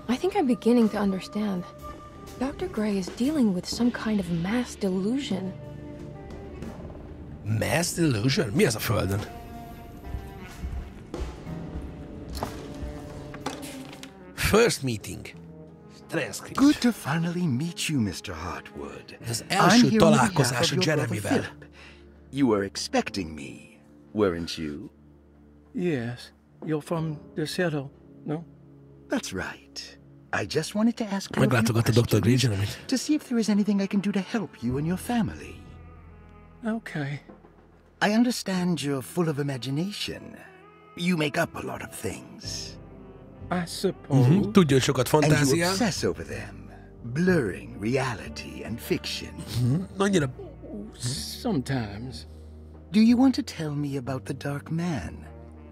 I think I'm beginning to understand. Dr. Gray is dealing with some kind of mass delusion. Mass delusion? Mi az a Földön? First meeting. Transcript. Good to finally meet you, Mr. Hartwood. Az első találkozása Jeremyvel. You were expecting me, weren't you? Yes. You're from the Seattle, no? That's right. I just wanted to ask you a few Meglátogatta Dr. Gray questions Jeremyt. to see if there is anything I can do to help you and your family. Okay. I understand you're full of imagination. You make up a lot of things. I suppose. Tudja, hogy sokat And you fantáziál. obsess over them, blurring reality and fiction. Annyira... Sometimes. Do you want to tell me about the Dark Man?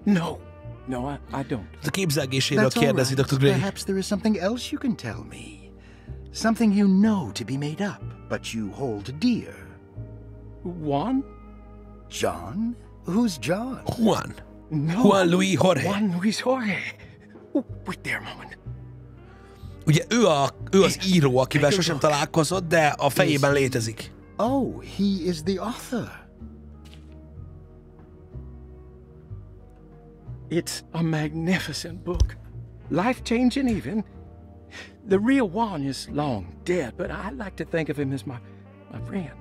No. No, I don't. A képzelgéséről That's all kérdezi right. Dr. Gray. Perhaps there is something else you can tell me. Something you know to be made up, but you hold dear. Juan? John? Who's John? Juan. No. Juan Luis Jorge. Juan Luis Jorge. Oh, wait there a moment. Ugye ő az író, akivel sosem találkozott, de a fejében létezik. Oh, he is the author. It's a magnificent book. Life-changing even. The real Juan is long dead, but I like to think of him as my friend.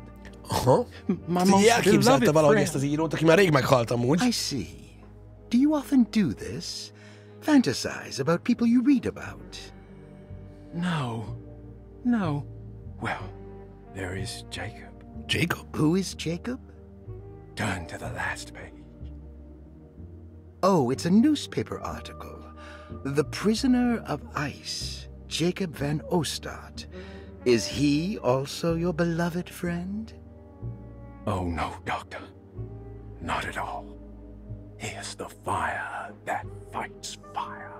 Aha. My Így most elképzelte beloved valahogy friend. ezt az írót, aki már rég meghalt amúgy. I see. Do you often do this? Fantasize about people you read about? No. No. Well, there is Jacob. Jacob? Who is Jacob? Turn to the last page. Oh, it's a newspaper article. The Prisoner of Ice, Jacob van Ostad. Is he also your beloved friend? Oh, no, Doctor. Not at all. He is the fire that fights fire.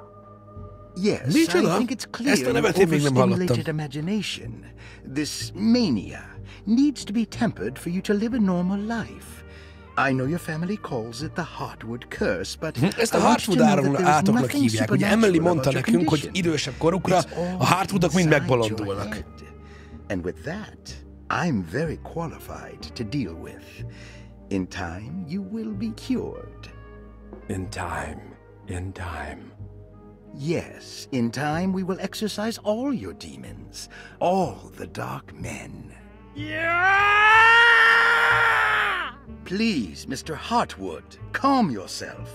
Yes, Micsoda? I think it's clear Ezt a your nevet én még nem overstimulated hallottam. imagination, this mania, needs to be tempered for you to live a normal life. I know your family calls it the Hartwood curse, but Ezt a I want you Hartwood to know that there is átoknak nothing hívják. Ugye Emily supernatural mondta about your nekünk, hogy condition. idősebb korukra It's all a Hartwoodok mind inside megbolondulnak. your head. And with that, I'm very qualified to deal with. In time, you will be cured. In time. In time. Yes, in time we will exorcise all your demons, all the dark men. Please, Mr. Hartwood, calm yourself.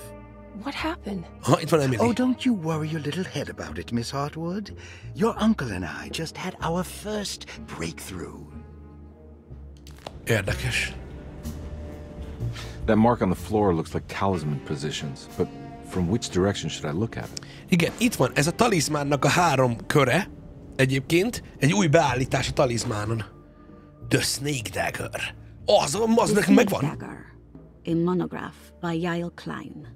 What happened? Ha, itt van Emily. Oh, don't you worry your little head about it, Miss Hartwood. Your uncle and I just had our first breakthrough. Érdekes. That mark on the floor looks like talisman positions, but from which direction should I look at it? Igen, itt van, ez a talizmánnak a 3 köre, egyébként, egy új beállítás a talizmánon. The Snake Dagger. Az nekem megvan. Dagger, a monograph by Yael Klein.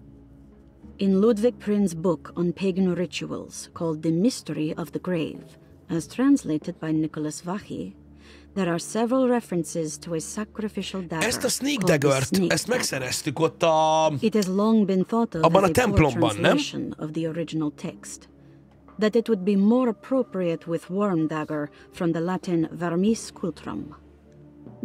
In Ludwig Prin's book on pagan rituals called The Mystery of the Grave, as translated by Nicholas Vachy, there are several references to a sacrificial dagger. Ezt a Snake called the Daggert, Snake ezt Dagger. megszereztük ott a... It has long been thought of abban as a a poor templomban, nem? translation of the original text. That it would be more appropriate with worm dagger from the Latin vermis cultrum.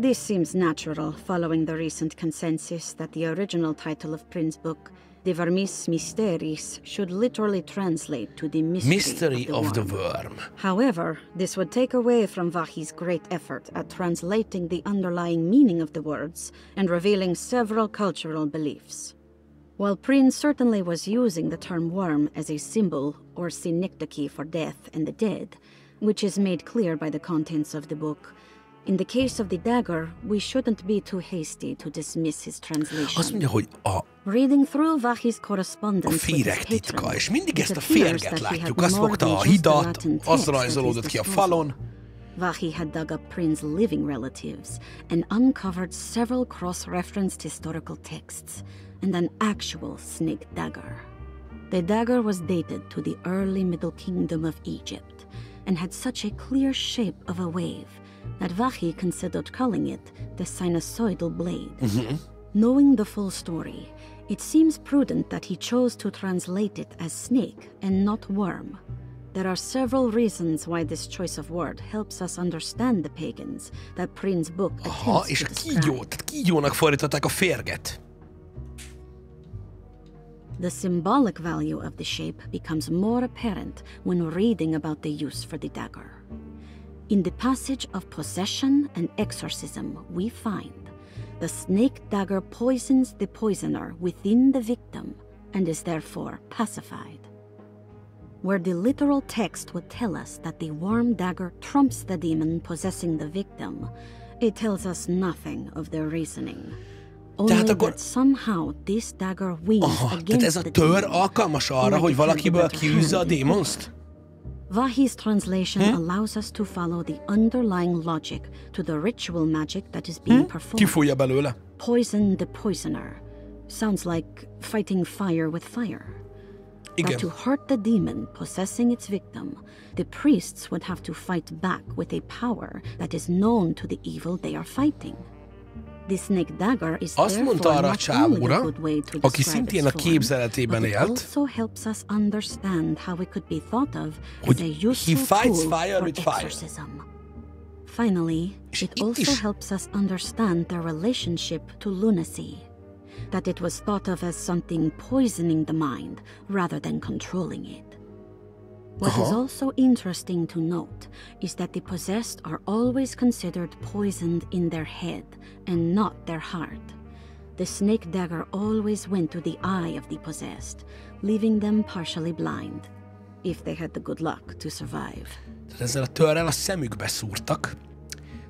This seems natural, following the recent consensus that the original title of Prin's book, De Vermis Mysteris, should literally translate to the mystery of the worm. Worm. However, this would take away from Vachy's great effort at translating the underlying meaning of the words and revealing several cultural beliefs. While Prin certainly was using the term worm as a symbol or synecdoche for death and the dead, which is made clear by the contents of the book, in the case of the dagger, we shouldn't be too hasty to dismiss his translation. Azt mondja, hogy a Reading through Vachy's correspondence with féreg his titka, patron, és mindig it ezt a appears férget that he had látjuk. Azt more fogta than a just the hidat, Latin az text at rajzolódott his ki a disposal. falon. Vachy had dug up Prin's living relatives and uncovered several cross-referenced historical texts and an actual snake dagger. The dagger was dated to the early Middle Kingdom of Egypt and had such a clear shape of a wave that Vachy considered calling it the sinusoidal blade. Knowing the full story, it seems prudent that he chose to translate it as snake and not worm. there are several reasons why this choice of word helps us understand the pagans that Prin's book Aha, attempts és to a describe. kígyó, tehát kígyónak fordították a férget. The symbolic value of the shape becomes more apparent when reading about the use for the dagger. In the passage of possession and exorcism, we find the snake dagger poisons the poisoner within the victim and is therefore pacified. Where the literal text would tell us that the worm dagger trumps the demon possessing the victim, it tells us nothing of their reasoning. Only that somehow this dagger wins Aha, tehát against ez a the tör demon. alkalmas arra, hogy valakiből kiűzze a démonszt? Vahi's translation allows us to follow the underlying logic to the ritual magic that is being performed. Kifújja belőle. Poison the poisoner. Sounds like fighting fire with fire. Igen. But to hurt the demon possessing its victim, the priests would have to fight back with a power that is known to the evil they are fighting. The snake dagger is Azt mondta therefore arra a not only a csávóra, good way to aki describe szintén a its form, képzeletében but it élt, also helps us understand how it could be thought of as hogy a he useful fights tool fire for with fire. exorcism. Finally, És it itt also is- helps us understand their relationship to lunacy, that it was thought of as something poisoning the mind rather than controlling it. What is also interesting to note is that the possessed are always considered poisoned in their head and not their heart. The snake dagger always went to the eye of the possessed, leaving them partially blind, if they had the good luck to survive. Tehát ezzel a törrel a szemükbe szúrtak,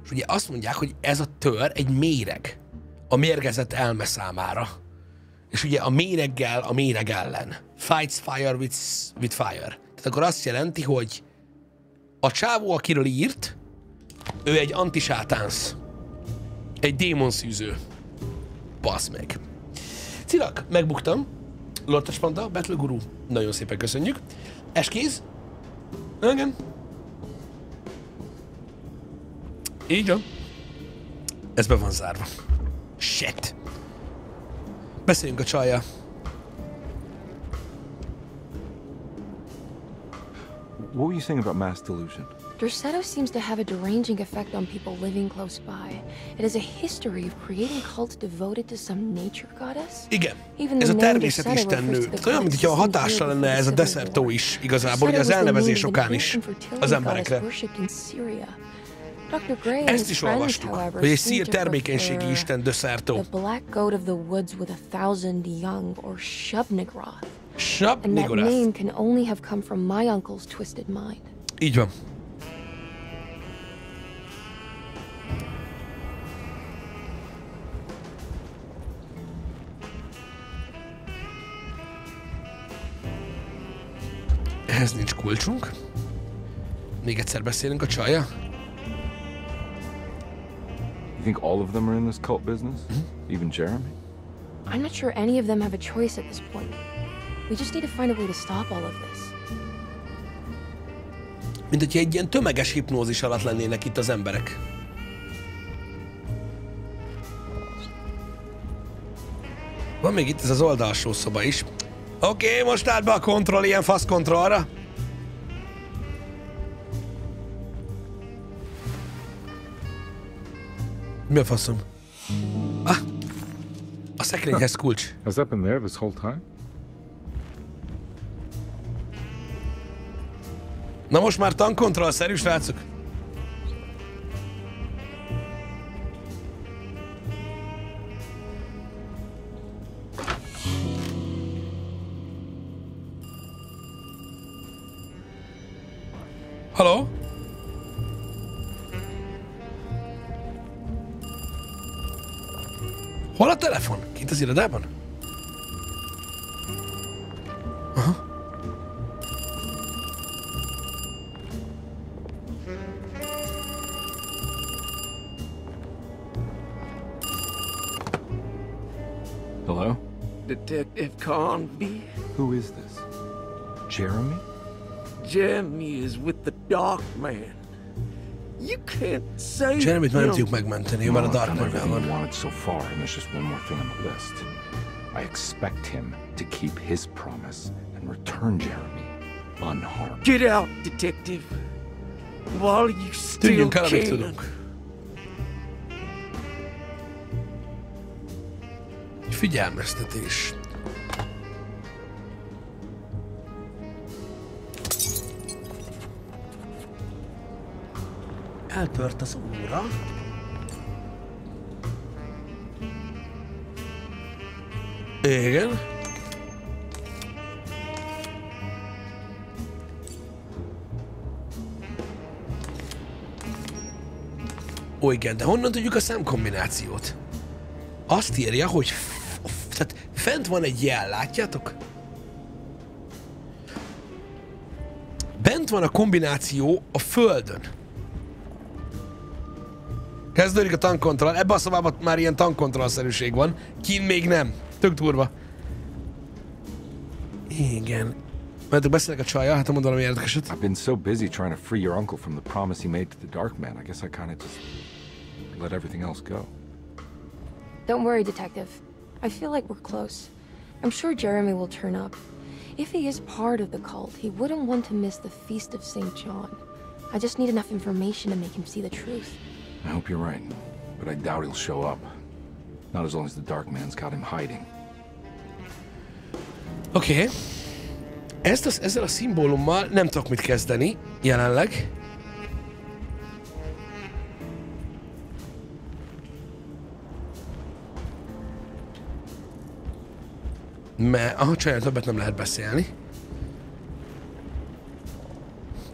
és ugye azt mondják, hogy ez a tör egy méreg a mérgezett elme számára. És ugye a méreggel a méreg ellen. Fights fire with fire. Tehát akkor azt jelenti, hogy a csávó, akiről írt, ő egy antisátánsz. Egy démonszűző. Basz meg. Cirak, megbuktam. Lortas Panda, Battle Guru. Nagyon szépen köszönjük. Eskiz? Igen. Így van. Ez be van zárva. Shit. Beszéljünk a csajjal. What were you saying about mass delusion? Dersetto seems to have a deranging effect on people living close by. It has a history of creating cults devoted to some nature goddess. Igen. Even Ez the a name természetisten Dersetto nő. refers to the Olyan, mintha a goddess hatással in lenne ez a Civil Deserto War. is igazából, hogy Dersetto az was the elnevezés name of an okán is ancient fertility az goddess emberekre. worshipped in Syria. Dr. Gray and Ezt his is friends, olvastuk, however, hogy egy seem szír to termékenységi prefer isten Deserto. the black goat of the woods with 1,000 young, or Shub-Nigroth. Snap, And that Nigorász. name can only have come from my uncle's twisted mind. Így van. Ehhez nincs kulcsunk. Még egyszer beszélünk a csajjal. You think all of them are in this cult business? Even Jeremy? I'm not sure any of them have a choice at this point. We just need to find a way to stop all of this. Mint hogyha egy ilyen tömeges hipnózis alatt lennének itt az emberek. Van még itt ez az oldalsó szoba is. Oké, most állt be a kontroll, ilyen fasz kontrollra. Mi a faszom? Ah! A szekrényhez kulcs. Has that been there this whole time? Na most már tankkontroll-szerű, srácok. Halló? Hol a telefon? Kint az irodában? Aha. Hello? Detective Carnby? Who is this? Jeremy? Jeremy is with the Dark Man. You can't say Jeremyt már nem him. tudjuk megmenteni, ő már a I've done Darkman-ben everything van. he wanted so far, and there's just one more thing on the list. I expect him to keep his promise and return Jeremy. unharmed. Get out, detective. While you still Tűnjünk el, amíg can. tudunk. Figyelmeztetés. Eltört az óra. Igen. Ó, igen, de honnan tudjuk a számkombinációt? Azt írja, hogy tehát fent van egy jel, látjátok? Bent van a kombináció a földön. Kezdődik a tankkontroll. Ebben a szobában már ilyen tankkontrollszerűség van. Kint még nem. Tök durva. Igen. Mert beszélek a csajjal, hát mondom valami érdekeset. I've been so busy trying to free your uncle from the promise he made to the Dark Man. I guess I kind of just let everything else go. Don't worry, Detective. I feel like we're close. I'm sure Jeremy will turn up. If he is part of the cult, he wouldn't want to miss the Feast of St. John. I just need enough information to make him see the truth. I hope you're right, but I doubt he'll show up. Not as long as the Dark Man's got him hiding. Oké. Ezzel a szimbólummal nem tudok mit kezdeni jelenleg. Mert aha, csajjal többet nem lehet beszélni.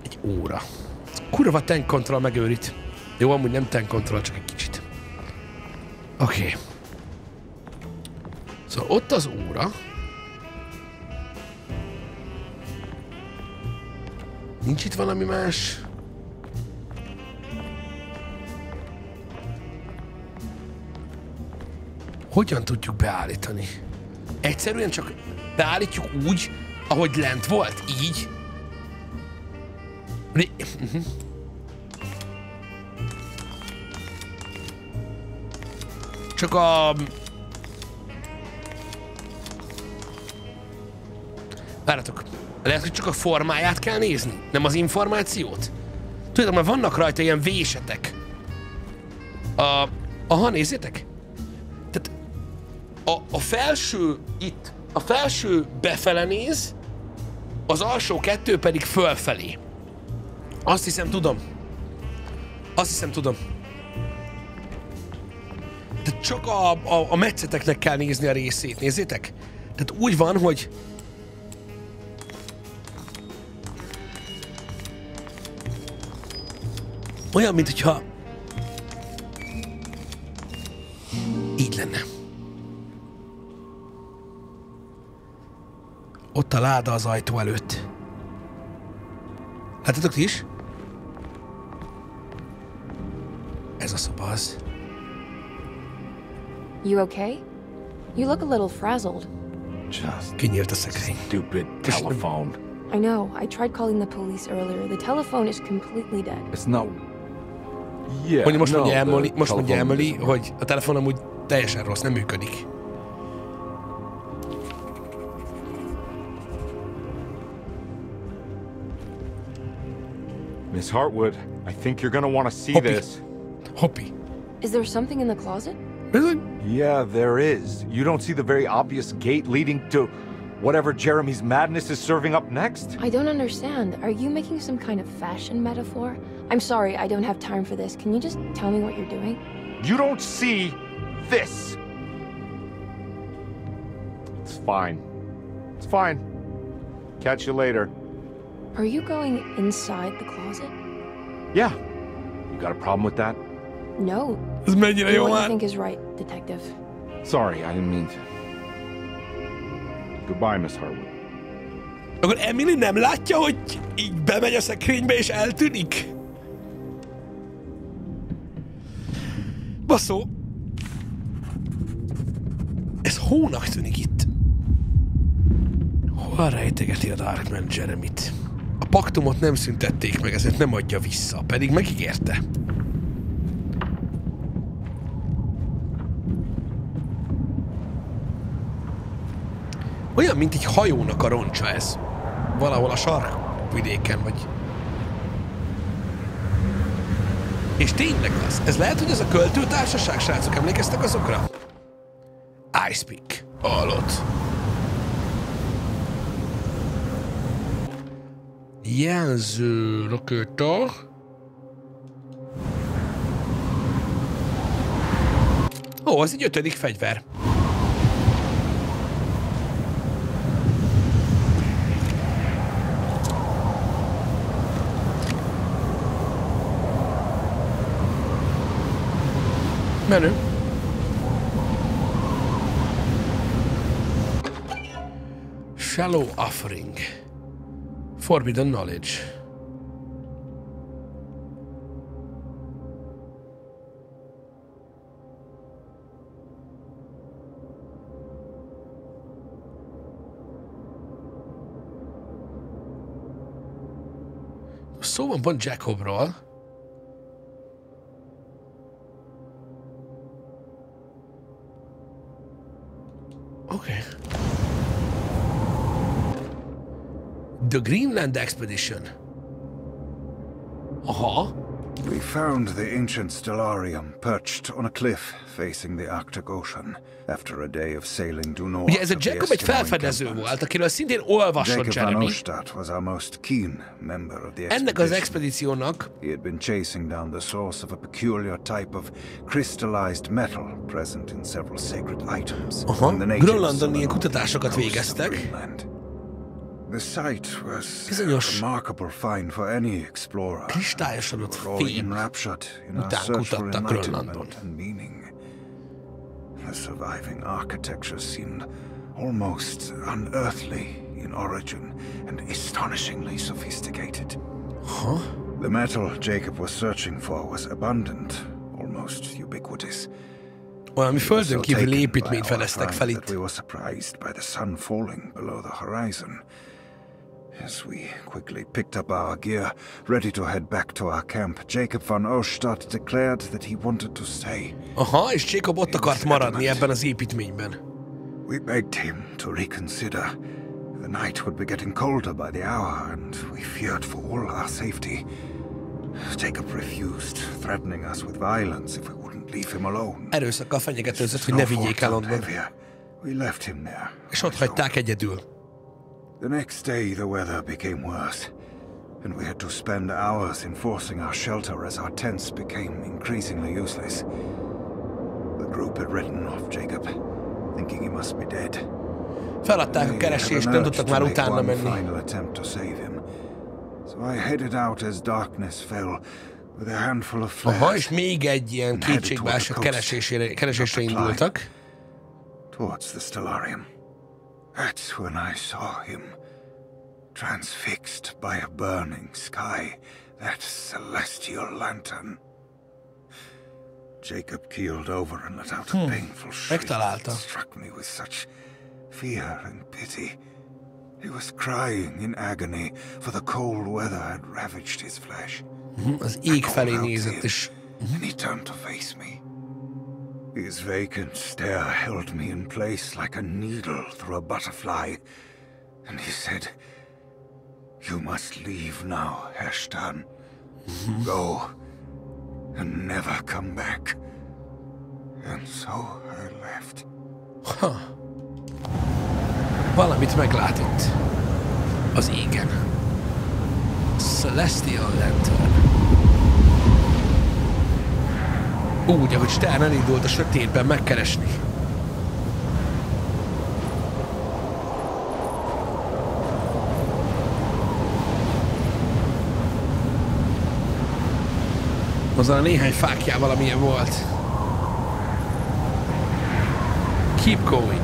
Egy óra. Kurva tank control megőrít. Jó, amúgy nem tank control, csak egy kicsit. Oké. Szóval ott az óra. Nincs itt valami más? Hogyan tudjuk beállítani? Egyszerűen csak beállítjuk úgy, ahogy lent volt, így. Csak a... Várjatok, lehet, hogy csak a formáját kell nézni, nem az információt? Tudjátok, mert vannak rajta ilyen vésetek. Aha, nézzétek! Tehát a felső itt, a felső befele néz, az alsó kettő pedig fölfelé. Azt hiszem, tudom. Tehát csak a metszeteknek kell nézni a részét, nézzétek? Tehát úgy van, hogy olyan, mint hogyha így lenne. Ott a láda az ajtó előtt. Láttátok ti is? Ez a szoba az. You okay? You look a little frazzled. Just Kinyílt a szekrény. stupid telephone. I know. I tried calling the police earlier. The telephone is completely dead. It's not... Yeah, Mondja, most no, mondja the Emily, telephone hogy a telefon amúgy teljesen rossz, nem működik. Miss Hartwood, I think you're gonna want to see Hoppy. this. Hoppy. Is there something in the closet? Bizony? Yeah, there is. You don't see the very obvious gate leading to whatever Jeremy's madness is serving up next? I don't understand. Are you making some kind of fashion metaphor? I'm sorry, I don't have time for this. Can you just tell me what you're doing? You don't see this. It's fine. It's fine. Catch you later. Are you going inside the closet? Yeah. You got a problem with that? No. Ez mennyire Do jó what you már. think is right, Detective. Sorry, I didn't mean to. Goodbye, Miss Hartwood. Akkor Emily nem látja, hogy így bemegy a szekrénybe és eltűnik? Baszó. Ez hónak tűnik itt. Hol rejtegeti a Darkman Jeremyt? A paktumot nem szüntették meg, ezért nem adja vissza, pedig megígérte. Olyan, mint egy hajónak a roncsa ez. Valahol a vidéken, vagy... És tényleg az. Ez lehet, hogy ez a költőtársaság, srácok, emlékeztek azokra? Icepeak. Hallott. Jelző rakéta. Ó, ez egy 5. fegyver. Menő. Shallow offering. Forbidden knowledge. Szó van pont Jacobról. Okay. The Greenland Expedition. Aha. We found the ancient stellarium perched on a cliff facing the Arctic Ocean after a day of sailing due north. Ugye ez a Jacob egy felfedező volt, akiről szintén olvasott Jeremy. Was our most keen member of the ennek az expedíciónak he had been chasing down the source of a peculiar type of crystallized metal present in several sacred items. Grönlandon ilyen kutatásokat végeztek. The site was a remarkable find for any explorer. Kristályosodott fém után kutattak Grönlandon. The surviving architecture seemed almost unearthly in origin and astonishingly sophisticated. Huh? The metal Jacob was searching for was abundant, almost ubiquitous. Valami földön kívüli építményt fedeztek fel itt. We were surprised by the sun falling below the horizon. As we quickly picked up our gear, ready to head back to our camp, Jacob van Oostad declared that he wanted to stay. Aha, és Jacob ott akart maradni ebben az építményben. We begged him to reconsider. The night would be getting colder by the hour, and we feared for all our safety. Jacob refused, threatening us with violence if we wouldn't leave him alone. Erőszakkal fenyegetőzött, hogy ne vigyék el onnan. We left him there. És ott hagyták egyedül. The next day, the weather became worse, and we had to spend hours enforcing our shelter as our tents became increasingly useless. The group had written off Jacob, thinking he must be dead. Feladták a keresést, nem tudtak már utána menni. Final attempt to save him. So I headed out as darkness fell, with a handful of flares. Aha, és még egy ilyen kétségbeesett keresésre indultak. Towards the stellarium. That's when I saw him, transfixed by a burning sky, that celestial lantern. Jacob keeled over and let out a painful shriek that struck me with such fear and pity. He was crying in agony, for the cold weather had ravaged his flesh. Az ég felé nézett, és... And he turned to face me. His vacant stare held me in place like a needle through a butterfly, and he said, "You must leave now, Heshtan. Go, and never come back." And so I left. Ha. Valamit meglát itt. Az égen. Celestial Lantern. Úgy, ahogy Stern elindult a sötétben megkeresni. Azzal a néhány fákjával, amilyen volt. Keep going.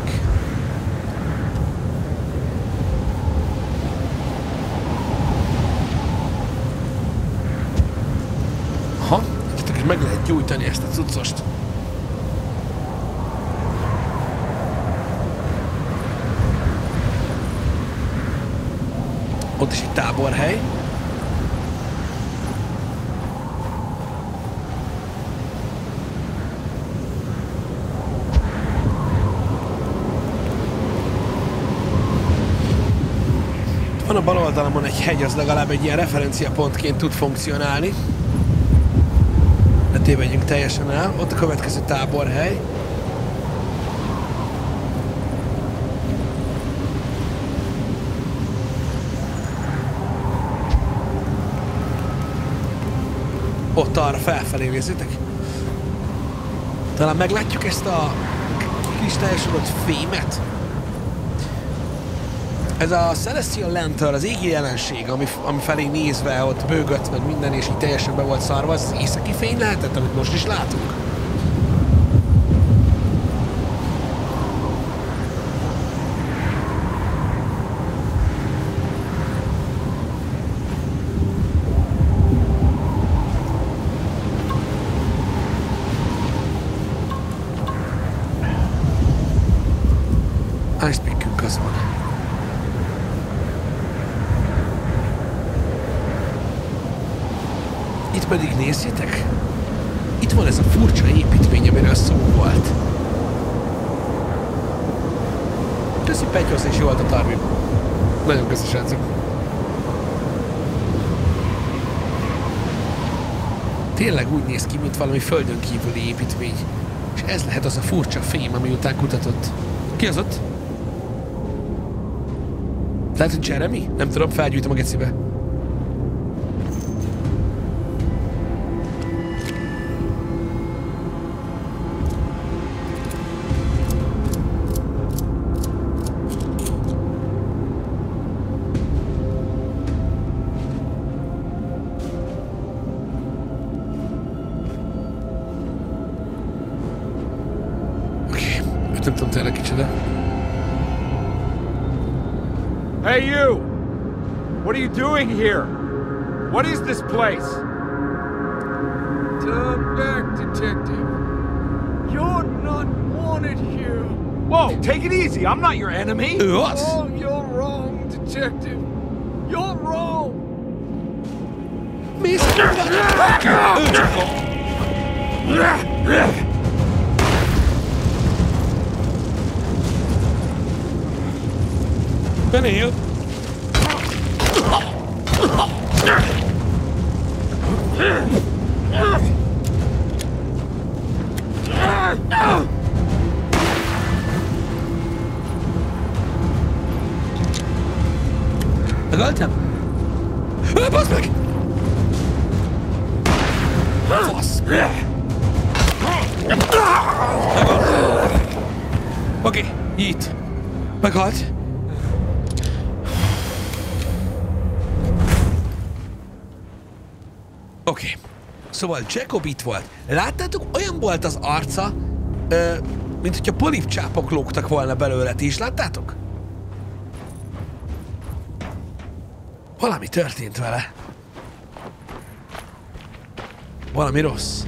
Aha, és meg lehet gyújtani ezt a cuccost. Ott is egy táborhely. Van a bal oldalamon egy hegy, az legalább egy ilyen referenciapontként tud funkcionálni. Ne tévedjünk teljesen el. Ott a következő táborhely. Ott arra felfelé nézzétek. Talán meglátjuk ezt a kristályosodott fémet. Ez a Celestial Lantern, az égi jelenség, ami felé nézve ott bőgött meg minden, és így teljesen be volt szarva, az északi fény lehetett, amit most is látunk. Ice pickünk az van. Itt pedig nézzétek, itt van ez a furcsa építmény, amiről szó volt. Köszi Petyhoz és jó volt a Carnby. Nagyon köszi, srácok. Tényleg úgy néz ki, mint valami földön kívüli építmény. És ez lehet az a furcsa fém, ami után kutatott. Ki az ott? Lehet, hogy Jeremy? Nem tudom, felgyújtom a gecibe. Oké, őt nem tudom tényleg kicsoda. Hey, you! What are you doing here? What is this place? Turn back, detective. You're not wanted here. Whoa, take it easy. I'm not your enemy. Ő az? Oh, you're wrong, detective. You're wrong. Mész kurva! Ő csak Benél! Megaltam? Bassz meg! Fasz! Oké, itt. Meghalt. Oké. Szóval Jacob itt volt. Láttátok, olyan volt az arca, mint hogyha polipcsápok lógtak volna belőle. Ti is láttátok? Valami történt vele. Valami rossz.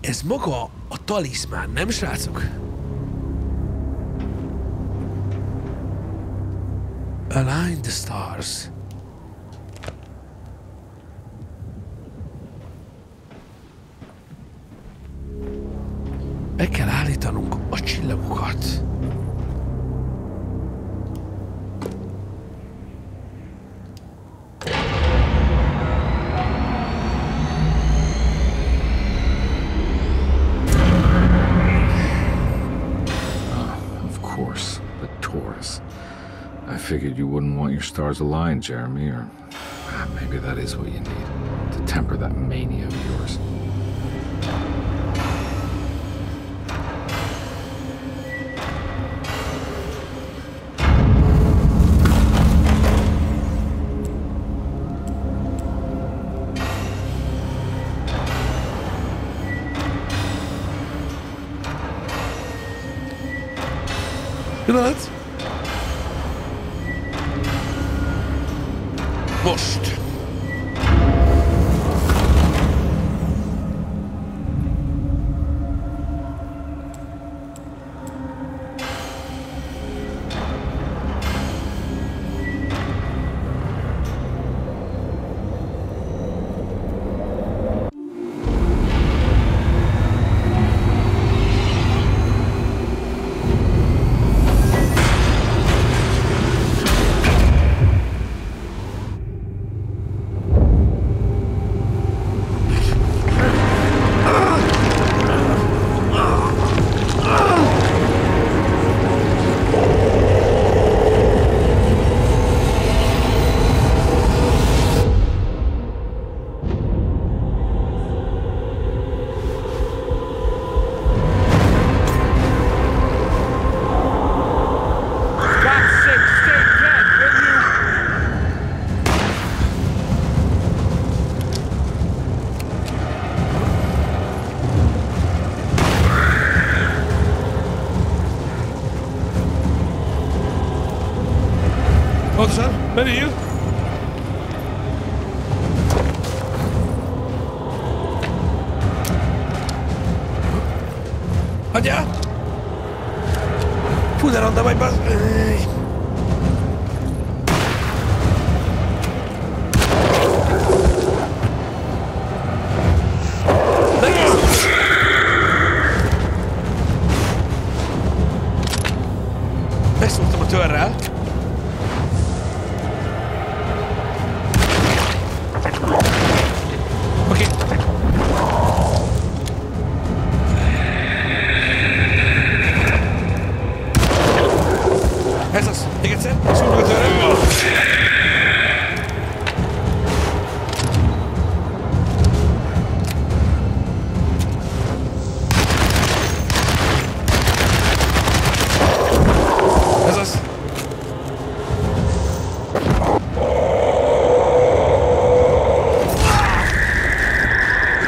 Ez maga a taliszmán, nem srácok? Align the stars. Meg kell állítanunk a csillagokat. I figured you wouldn't want your stars aligned, Jeremy, or maybe that is what you need to temper that mania of yours. Pillanat. Most. Pontosan, bevél. Hagyjál! Fú, de ronda vagy, bazd! Megszóltam a törrel. Oké. Ez az. Még egyszer. Szóljuk a törrel. Ez az.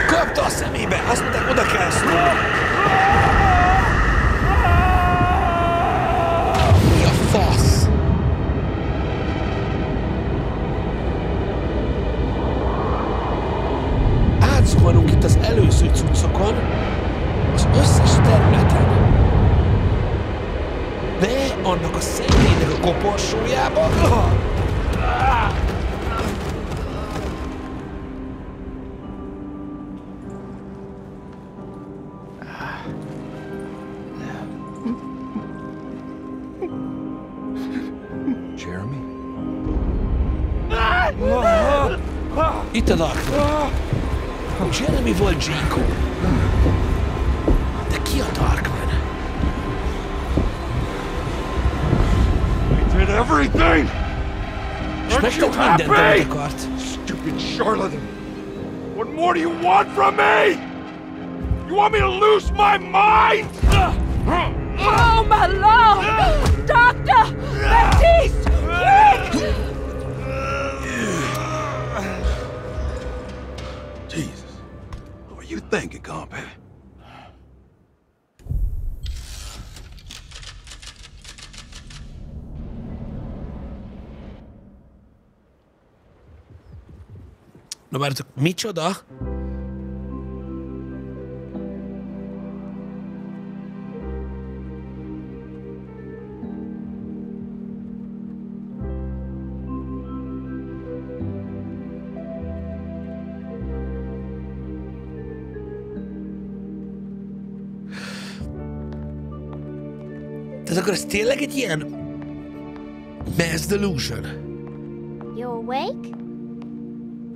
Kapta a szemébe! Azt mondták, oda kell szólni! Mi a fasz? Átzuhanunk itt az előző cuccokon, az összes területen. Be annak a szegénynek a koporsójába. Jeremy? Itt a Darkman. Jeremy volt Jaco. De ki a Darkman? I did everything! És megtett mindent, amit akart. Stupid charlatan! What more do you want from me? You want me to lose my mind? Oh, my Lord! Doctor! Baptiste! Quick! Jesus. What were you thinking, Carnby? Na várjatok, micsoda? Tehát akkor ez tényleg egy ilyen mass delusion? You awake?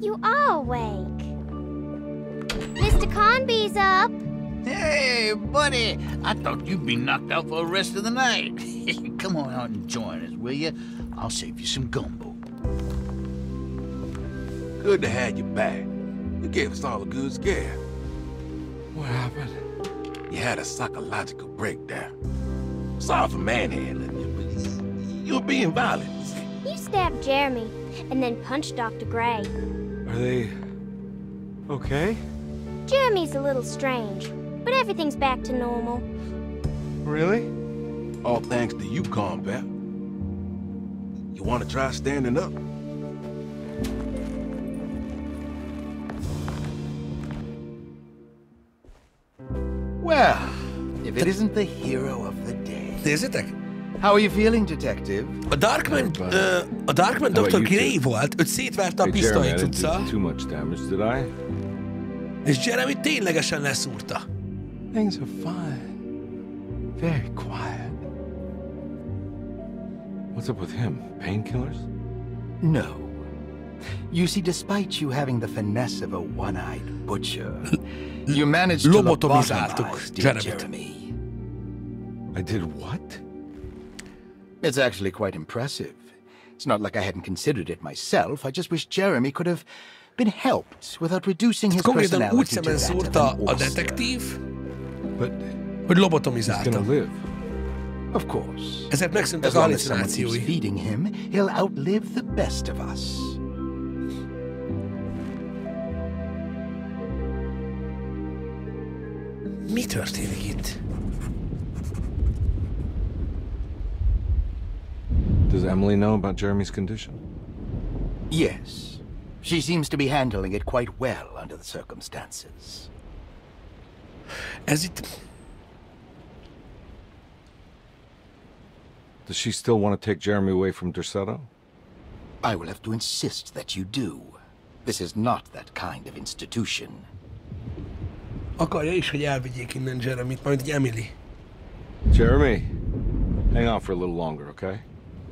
You are awake. Mr. Carnby's up. Hey, buddy. I thought you'd be knocked out for the rest of the night. Come on out and join us, will you? I'll save you some gumbo. Good to have you back. You gave us all a good scare. What happened? You had a psychological breakdown. Sorry for manhandling you, but you're being violent. You stabbed Jeremy and then punched Dr. Gray. Are they okay? Jeremy's a little strange, but everything's back to normal. Really? All thanks to you, Carnby. You want to try standing up? Well, if it isn't the hero of the day. Nézzétek! How are you feeling, detective? A Darkman Dr. Gray volt, őt szétverte a Hey, Jeremy, pisztoly I didn't cucca, do too much damage, did I? és Jeremy ténylegesen leszúrta. Things are fine. Very quiet. What's up with him? Painkillers? No. You see, despite you having the finesse of a one-eyed butcher, you managed to Lobotomizáltuk lobotomize dear Jeremyt. Jeremy. I did what? It's actually quite impressive. It's not like I hadn't considered it myself. I just wish Jeremy could have been helped without reducing his Konkrétan úgy personality to szemen that of szúrta an a oyster. detektív, But hogy he's lobotomizálta. gonna live. Of course. Ezért megszűntek As a long as someone keeps hallucinációi. feeding him, he'll outlive the best of us. Mi történik itt? Does Emily know about Jeremy's condition? Yes. She seems to be handling it quite well under the circumstances. Ez itt... Does she still want to take Jeremy away from Derceto? I will have to insist that you do. This is not that kind of institution. Akarja is, hogy elvigyék innen Jeremyt, majd Emily. Jeremy, hang on for a little longer, okay?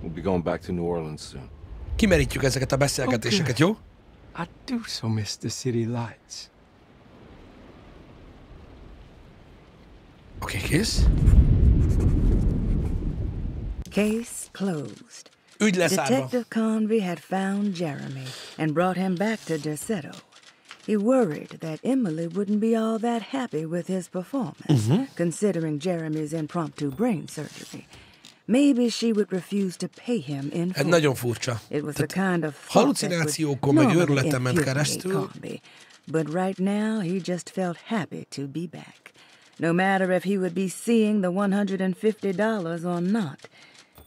We'll be going back to New Orleans soon. Kimerítjük ezeket a beszélgetéseket, jó? I do so miss the city lights. Oké, kész. Case closed. Ügy lezárva. Detective Carnby had found Jeremy and brought him back to Derceto. He worried that Emily wouldn't be all that happy with his performance, considering Jeremy's impromptu brain surgery. Maybe she would refuse to pay him in full. Nagyon furcsa. It was the kind of hallucinációkon vagy őrületen ment keresztül. Carnby. But right now he just felt happy to be back. No matter if he would be seeing the $150 or not.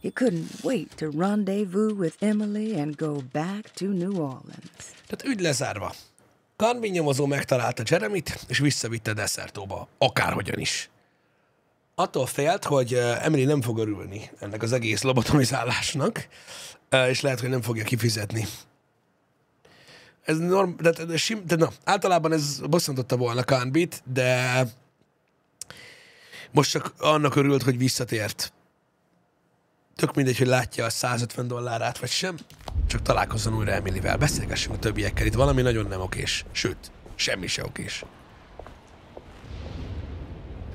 He couldn't wait to rendezvous with Emily and go back to New Orleans. Tehát ügy lezárva. Carnby nyomozó megtalálta Jeremyt, és visszavitte Dercetóba. Akárhogyan is. Attól félt, hogy Emily nem fog örülni ennek az egész lobotomizálásnak, és lehet, hogy nem fogja kifizetni. Ez általában ez bosszantotta volna Carnbyt, de most csak annak örült, hogy visszatért. Tök mindegy, hogy látja a $150 vagy sem, csak találkozzon újra Emilyvel. Beszélgessünk a többiekkel. Itt valami nagyon nem okés. Sőt, semmi se okés.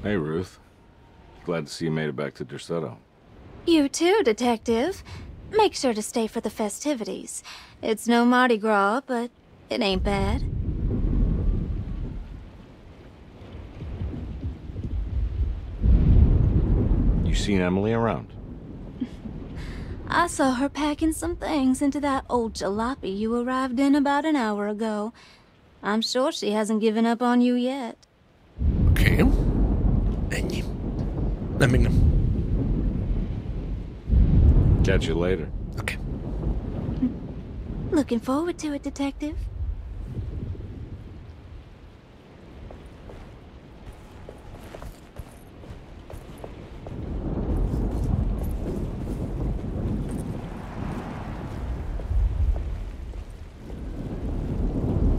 Hey, Ruth. Glad to see you made it back to Derceto. You too, Detective. Make sure to stay for the festivities. It's no Mardi Gras, but it ain't bad. You seen Emily around? I saw her packing some things into that old jalopy you arrived in about an hour ago. I'm sure she hasn't given up on you yet. Oké. Ennyi. Nem, még nem. Catch you later. Oké. Looking forward to it, Detective.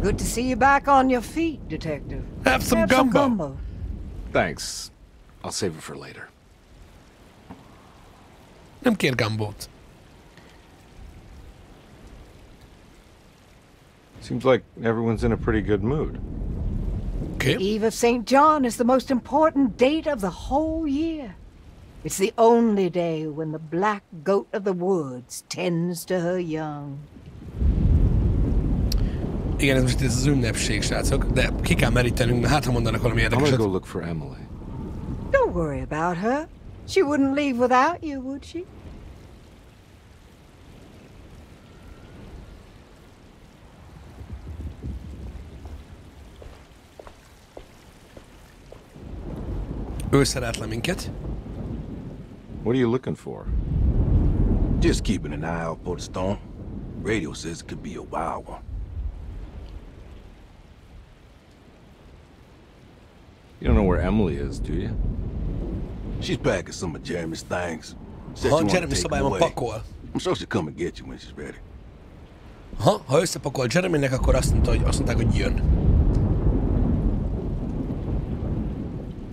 Good to see you back on your feet, Detective. Have some gumbo. Thanks. I'll save it for later. Nem kér gambót. Seems like everyone's in a pretty good mood. Okay. The Eve of St. John is the most important date of the whole year. It's the only day when the black goat of the woods tends to her young. Igen, ez most ez az ünnepség, srácok, de ki kell merítenünk, mert hát ha mondanak valami érdekeset. I'm gonna go look for Emily. Don't worry about her. She wouldn't leave without you, would she? Ő szeret le minket. What are you looking for? Just keeping an eye out for the storm. Radio says it could be a wild one. You don't know where Emily is, do you? She's packing some of Jeremy's things. Said Ha she wanted Jeremy to take them szobájában away. pakol. I'm sure she'll come and get you when she's ready. Ha összepakol Jeremynek, akkor azt mondták, hogy jön.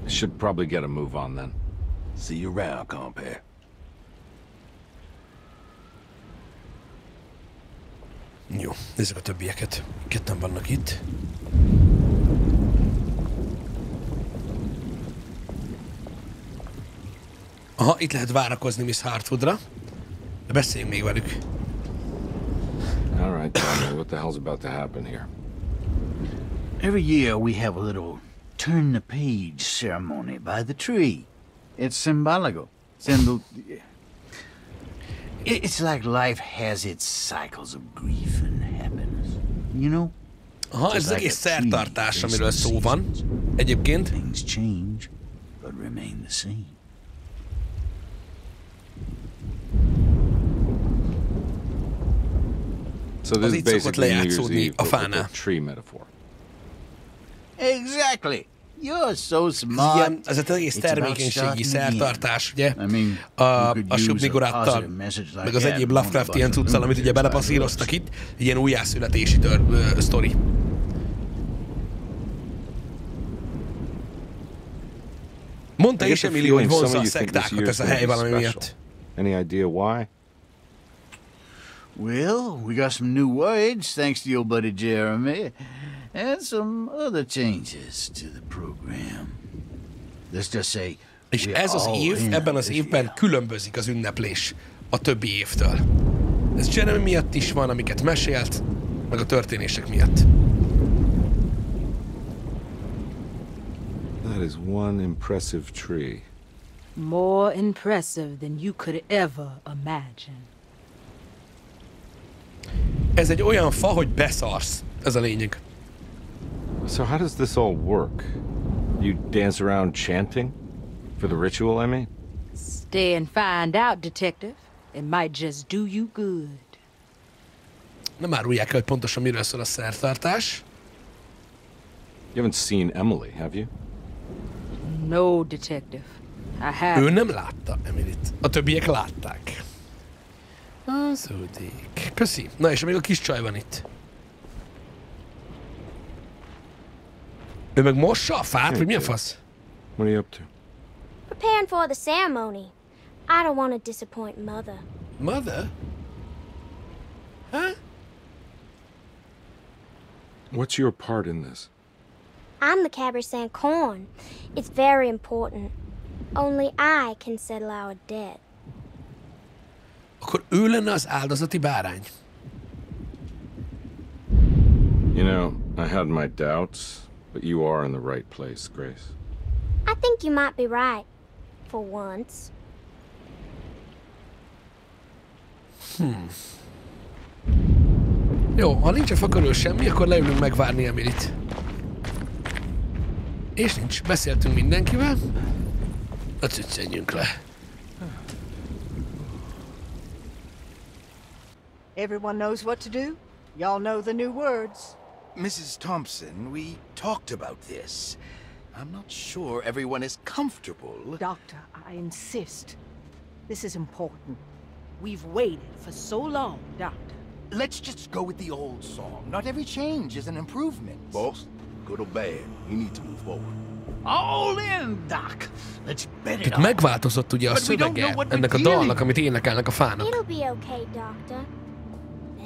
I should probably get a move on then. See you around, compare. Jó, nézzük a többieket. Ketten vannak itt. Aha, itt lehet várakozni Miss Hartwoodra. De beszéljünk még velük. All right, tell me, what the hell's about to happen here? Every year we have a little turn the page ceremony by the tree. It's symbolical. It's like life has its cycles of grief and happiness. You know? Aha, ez az egész szertartás, amiről szó van. Egyébként. Things change, but remain the same. So this az is itt szokott basically New Year's lejátszódni Eve a with a fánál. tree metaphor. Exactly. You're so Ez smart. ilyen, ez az egész termékenységi szertartás, ugye, a Subnigurattal, meg az egyéb Lovecraftian cuccal, amit ugye belepasszíroztak itt, egy ilyen újjászületési sztori. Mondta is Emily, hogy vonzza a szektákat ez a hely valami miatt. Any idea why? Well, we got some new words, thanks to your buddy Jeremy, and some other changes to the program. Let's just say, és ez az év, ebben az évben különbözik az ünneplés a többi évtől. Ez Jeremy miatt is van, amiket mesélt, meg a történések miatt. That is one impressive tree. More impressive than you could ever imagine. Ez egy olyan fa, hogy beszarsz. Ez a lényeg. So how does this all work? You dance around chanting? For the ritual, I mean? Stay and find out, detective. It might just do you good. Nem árulják el, hogy pontosan miről szól a szertartás. You haven't seen Emily, have you? No, detective. I have. Ő nem látta Emilyt. A többiek látták. Azódik. Köszi. Na és még a kis csaj van itt. Ő meg mossa a fát, vagy mi a fasz? What are you up to? Preparing for the ceremony. I don't want to disappoint Mother. Mother? Huh? What's your part in this? I'm the Cabersan Corn. It's very important. Only I can settle our debt. Akkor ő lenne az áldozati bárány. You know, I had my doubts, but you are in the right place, Grace. I think you might be right. For once. Jó, ha nincs a fa körül semmi, akkor leülünk megvárni Emilyt. És nincs. Beszéltünk mindenkivel. Na cüccenjünk le. Everyone knows what to do? Y'all know the new words. Mrs. Thompson, we talked about this. I'm not sure everyone is comfortable. Doctor, I insist. This is important. We've waited for so long, Doctor. Let's just go with the old song. Not every change is an improvement. Boss, good or bad, you need to move forward. All in, Doc. Let's bet it Itt on. megváltozott ugye a szövege ennek a dalnak, amit énekelnek a fának. It'll be okay, Doctor.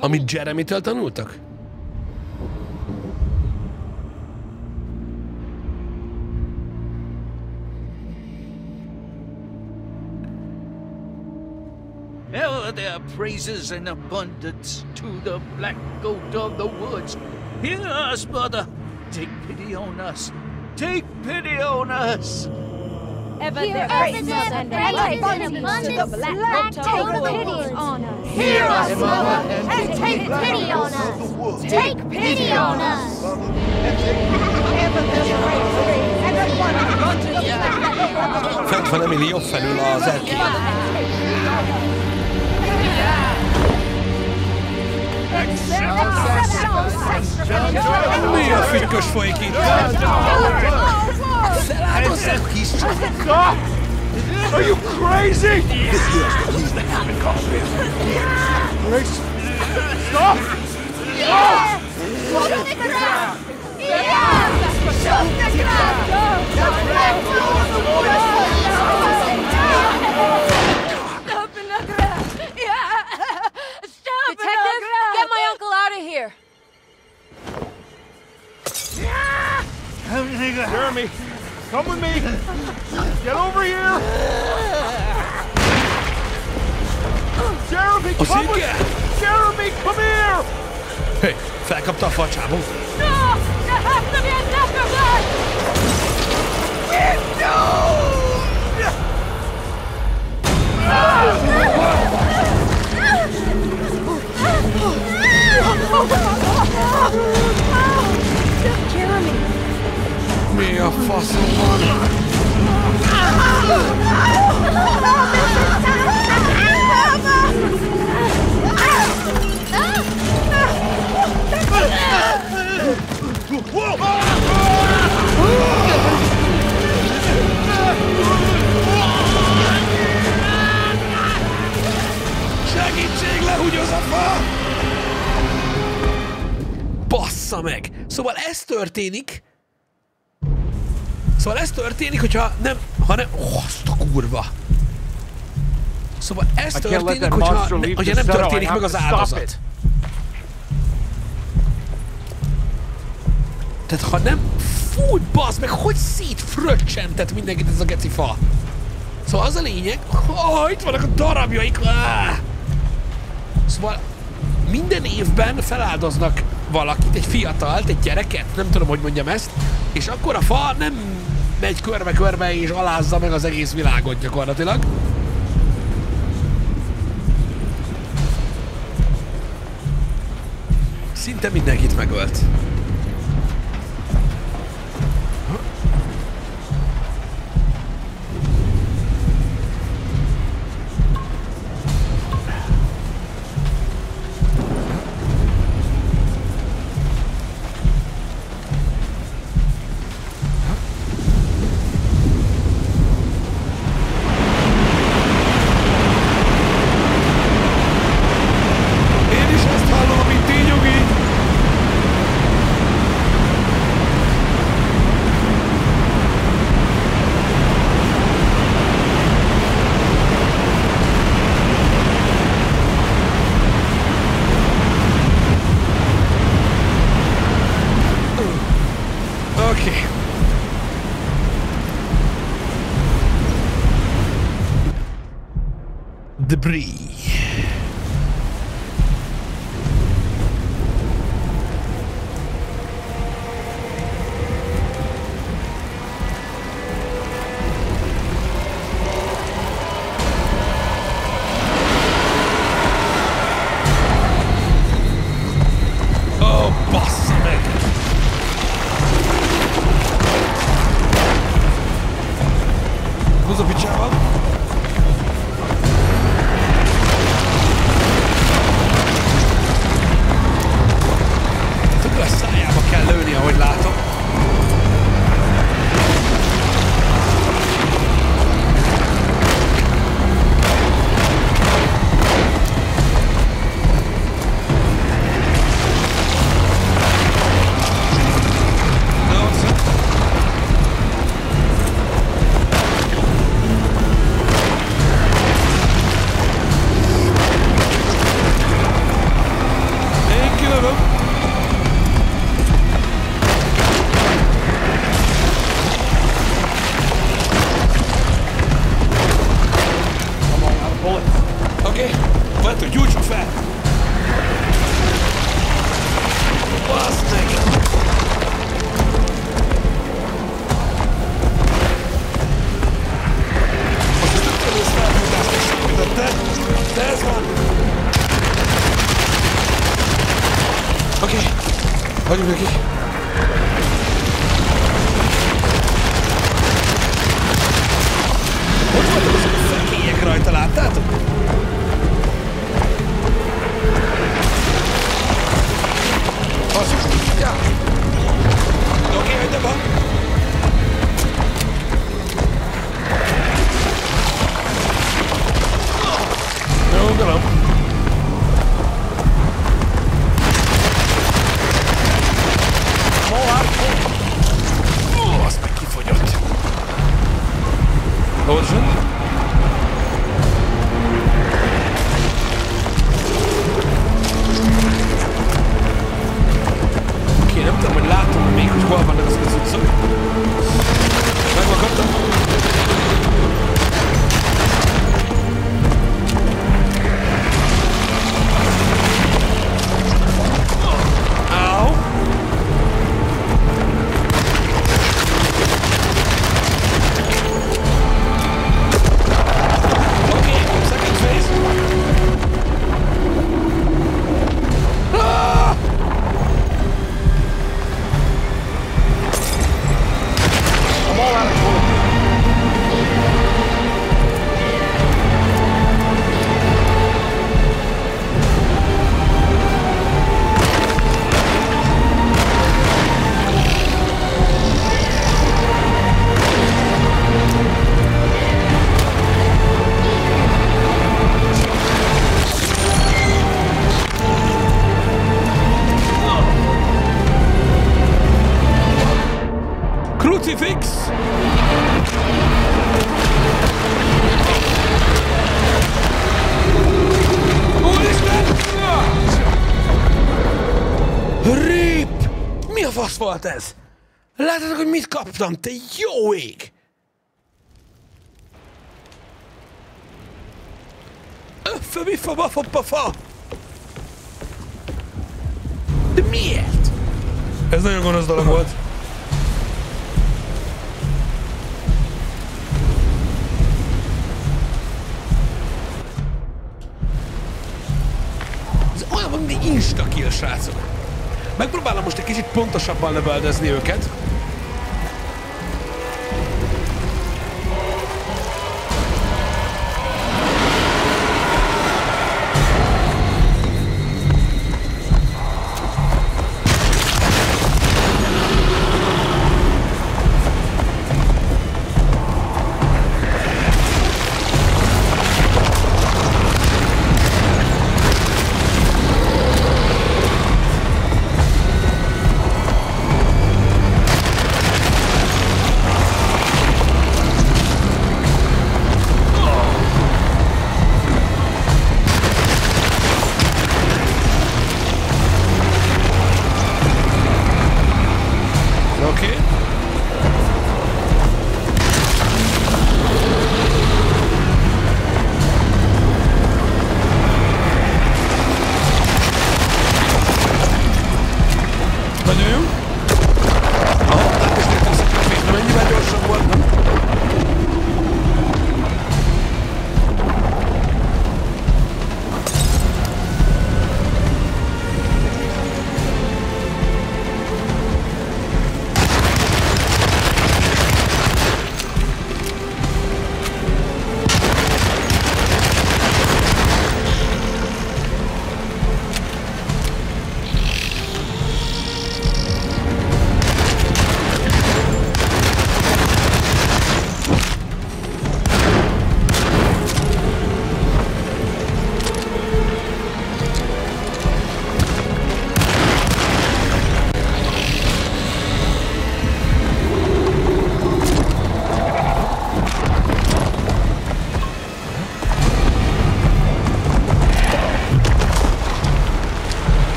Amit Jeremy-től tanultak? Ever their praises and abundance to the black goat of the woods. Hear us, Mother. Take pity on us. Take pity on us. Ever Hear their us, praises Mother. and Praises abundance and to the abundance. black Black goat of the goat woods. on us. Hear us, Mother, and take pity on us. Take pity on us. Fent van Emily jobb felül az erkély. Mi a fütkös folyik itt? Feláldozták a kis csajt! Stop! Are you crazy? He's the habit coffin. Grace, stop! Yeah! Shoot the ground! Yeah! Shoot the ground! Stop in the ground! Yeah! Stop in the ground! Get my uncle out of here! Jeremy, come with me! Get over here! Jeremy, come with me! Jeremy, come here! Hey, felkapta a facsából. No! There has to be a doctor blood! Jeremy! Mi a faszom van? bassza meg! Szóval ez történik. Hogyha nem... azt a kurva. Szóval ez történik, hogyha nem történik meg az áldozat. Tehát ha nem... Fúj, bassz meg, hogy szétfröccsentett mindenkit ez a geci fa. Szóval az a lényeg... itt vannak a darabjaik! Szóval minden évben feláldoznak valakit, egy fiatalt, egy gyereket, nem tudom, hogy mondjam ezt, és akkor a fa nem megy körbe-körbe és alázza meg az egész világot gyakorlatilag. Szinte mindenkit megölt. Debris. Bassza meg! Húz a picsába! Tökre a szájába kell lőni, ahogy látom. Hagyjuk neki. Ott voltak azok a fekélyek rajta, láttátok? Basszus, ja. Oké, hagyd abba. Jó, gondolom. Azt meg kifogyott. Ocean? Oké, nem tudom, hogy látom még, hogy hol vannak azok az utcok. Megvakadtam. fasz volt ez? Látjátok, hogy mit kaptam? Te jó ég! Öffe-biffa-baffa-baffa! De miért? Ez nagyon gonosz dolog volt. Ez olyan, mint egy insta-kill, srácok. Megpróbálom most egy kicsit pontosabban lövöldözni őket.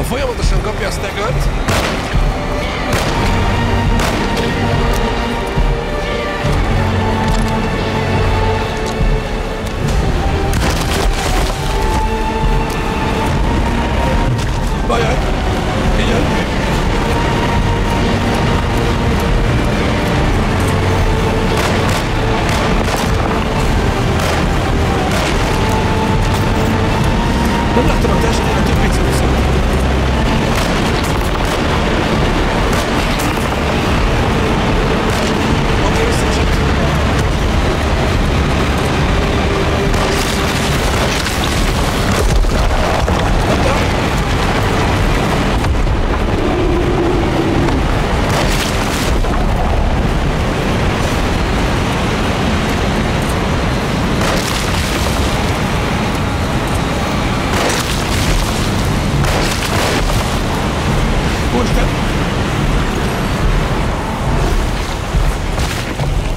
Folyamatosan kapja a staggert. Vajaj! Igen! Nem láttam a testén a több viccet. Oké, összesett.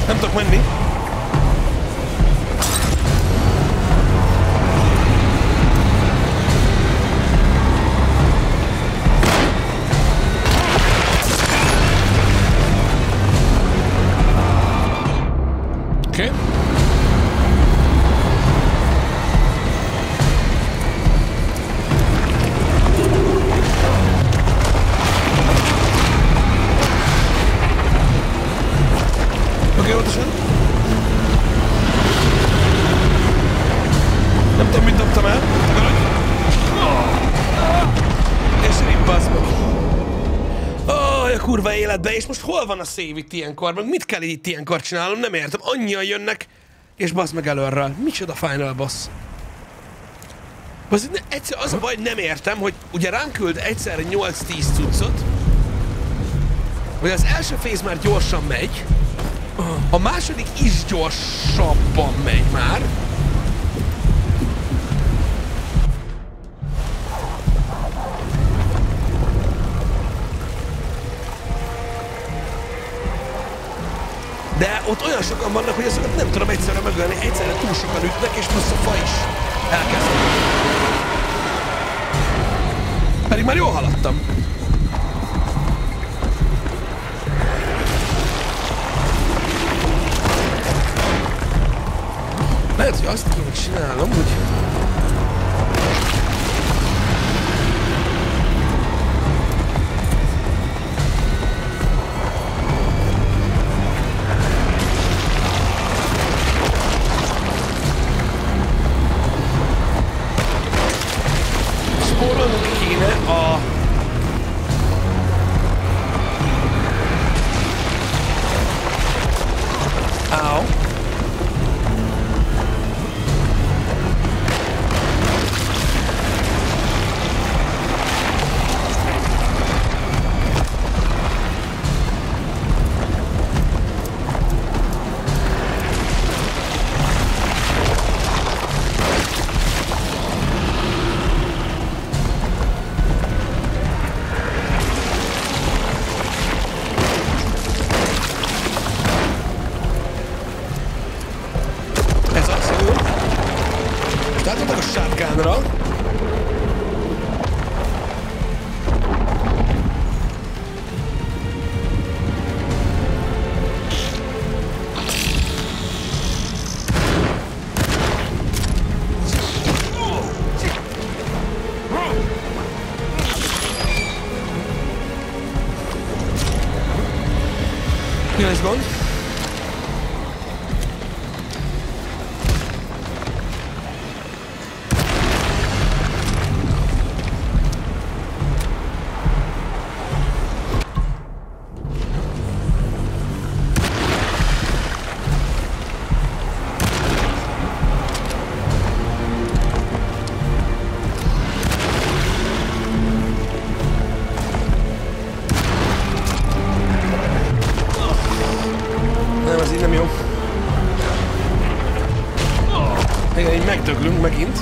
Nem tudok menni. Oké. Oké, óvatosan. Nem tudom, mit dobtam el. És ribbaszba. kurva életbe, és most hol van a save itt ilyenkor? Meg mit kell itt ilyenkor csinálnom? Nem értem. Annyian jönnek, és bassz meg előrről. Micsoda final boss? Egyszer az a baj, nem értem, hogy ugye rám küld egyszerre 8-10 cuccot, hogy az első phase már gyorsan megy, a második is gyorsabban megy már. De ott olyan sokan vannak, hogy azokat nem tudom egyszerre megölni, egyszerre túl sokan ütnek, és most a fa is elkezd. Pedig már jól haladtam. Lehet, hogy azt kéne csinálnom, hogy... Spórolnunk kéne a... Áó. Mi lesz gond? Megdöglünk megint.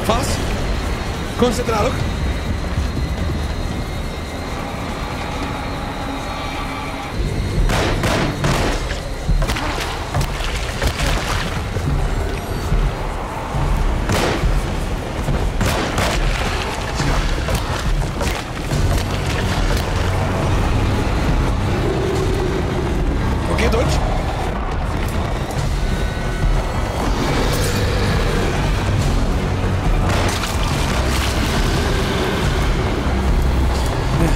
Fasz! Koncentrálok! Oké, dodge!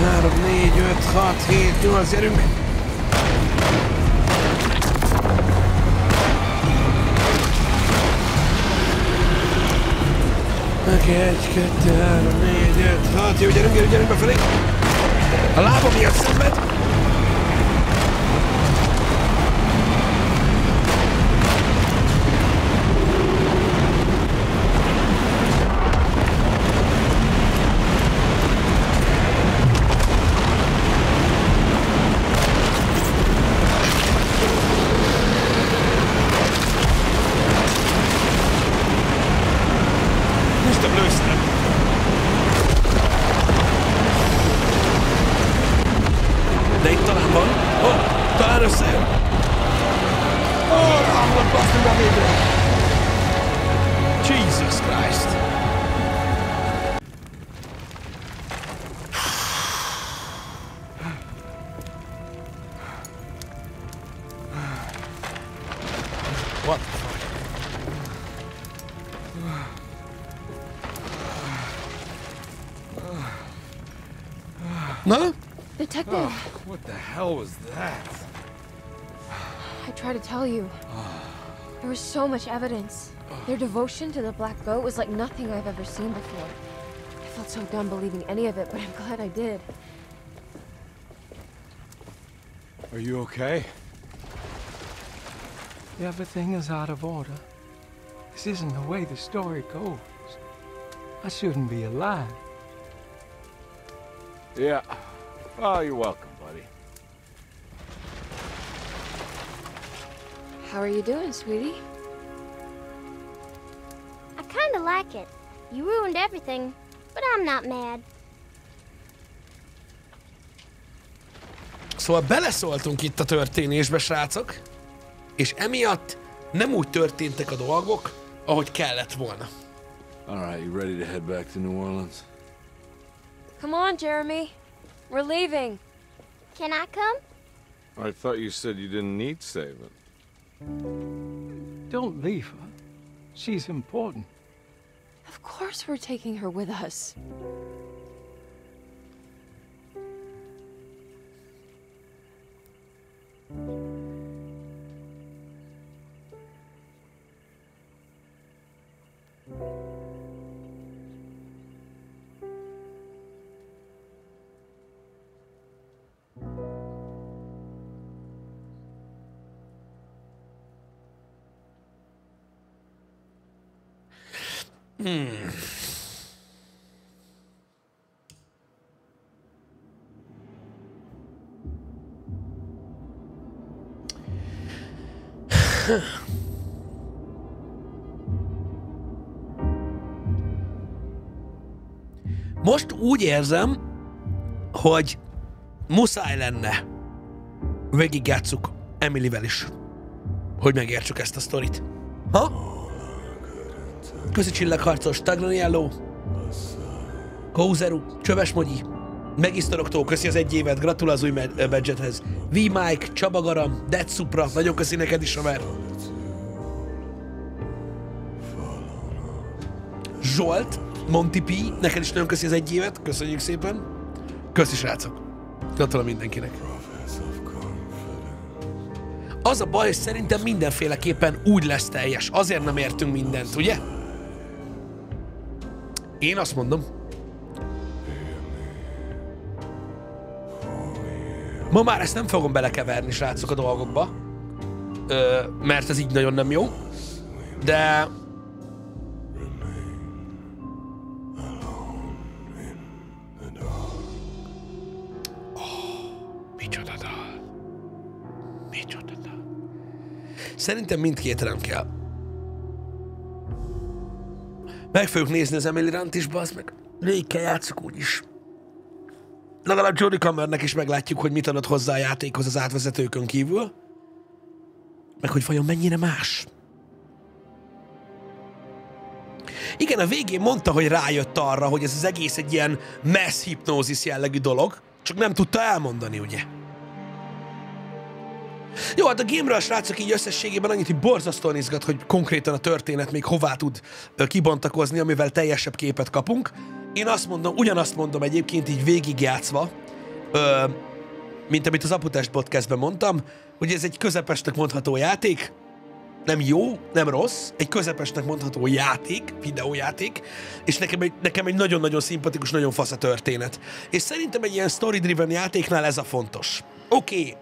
Három, 4, 5, 6, 7, 8, gyerünk! Oké, 1, 2, 3, 4, 5, 6, jó, gyerünk befelé! A lábam miatt szenved! Na? Detective. What the hell was that? I tried to tell you. There was so much evidence. Their devotion to the Black Goat was like nothing I've ever seen before. I felt so dumb believing any of it, but I'm glad I did. Are you okay? Everything is out of order. This isn't the way the story goes. I shouldn't be alive. Yeah. Oh, you're welcome, buddy. How are you doing, sweetie? I kinda like it. You ruined everything, but I'm not mad. Szóval beleszóltunk itt a történésbe, srácok, és emiatt nem úgy történtek a dolgok, ahogy kellett volna. All right, you ready to head back to New Orleans? Come on, Jeremy. We're leaving. Can I come? I thought you said you didn't need saving. Don't leave her. She's important. Of course we're taking her with us. Most úgy érzem, hogy muszáj lenne végigjátsszuk Emilyvel is, hogy megértsük ezt a sztorit. Ha? Köszi csillagharcos, Tagraniello, Kózeru, Csöves Mogyi, Megisztoroktól, köszi az 1 évet, gratulál az új badgethez. V-Mike, Csaba Garam, Dead Supra, nagyon köszi neked is, Romer. Zsolt, Monty P, neked is nagyon köszi az 1 évet, köszönjük szépen. Köszi, srácok. Gratulál mindenkinek. Az a baj, hogy szerintem mindenféleképpen úgy lesz teljes. Azért nem értünk mindent, ugye? Én azt mondom. Ma már ezt nem fogom belekeverni, srácok, a dolgokba. Mert ez így nagyon nem jó. De... Micsoda dal. Micsoda dal. Szerintem mindkét rám kell. Meg fogjuk nézni az Emily Rant is, bazd meg. Végig kell játsszuk úgyis. Legalább Jodie Comernek is meglátjuk, hogy mit adott hozzá a játékhoz az átvezetőkön kívül. Meg hogy vajon mennyire más. Igen, a végén mondta, hogy rájött arra, hogy ez az egész egy ilyen mass hipnózis jellegű dolog, csak nem tudta elmondani, ugye? Jó, hát a game-ről, srácok, így összességében annyit, hogy borzasztóan izgat, hogy konkrétan a történet még hová tud kibontakozni, amivel teljesebb képet kapunk. Én azt mondom, ugyanazt mondom egyébként így végigjátszva, mint amit az Aputest podcastben mondtam, hogy ez egy közepesnek mondható játék, nem jó, nem rossz, egy közepesnek mondható játék, videójáték, és nekem egy nagyon-nagyon szimpatikus, nagyon fasz a történet. És szerintem egy ilyen story-driven játéknál ez a fontos. Oké,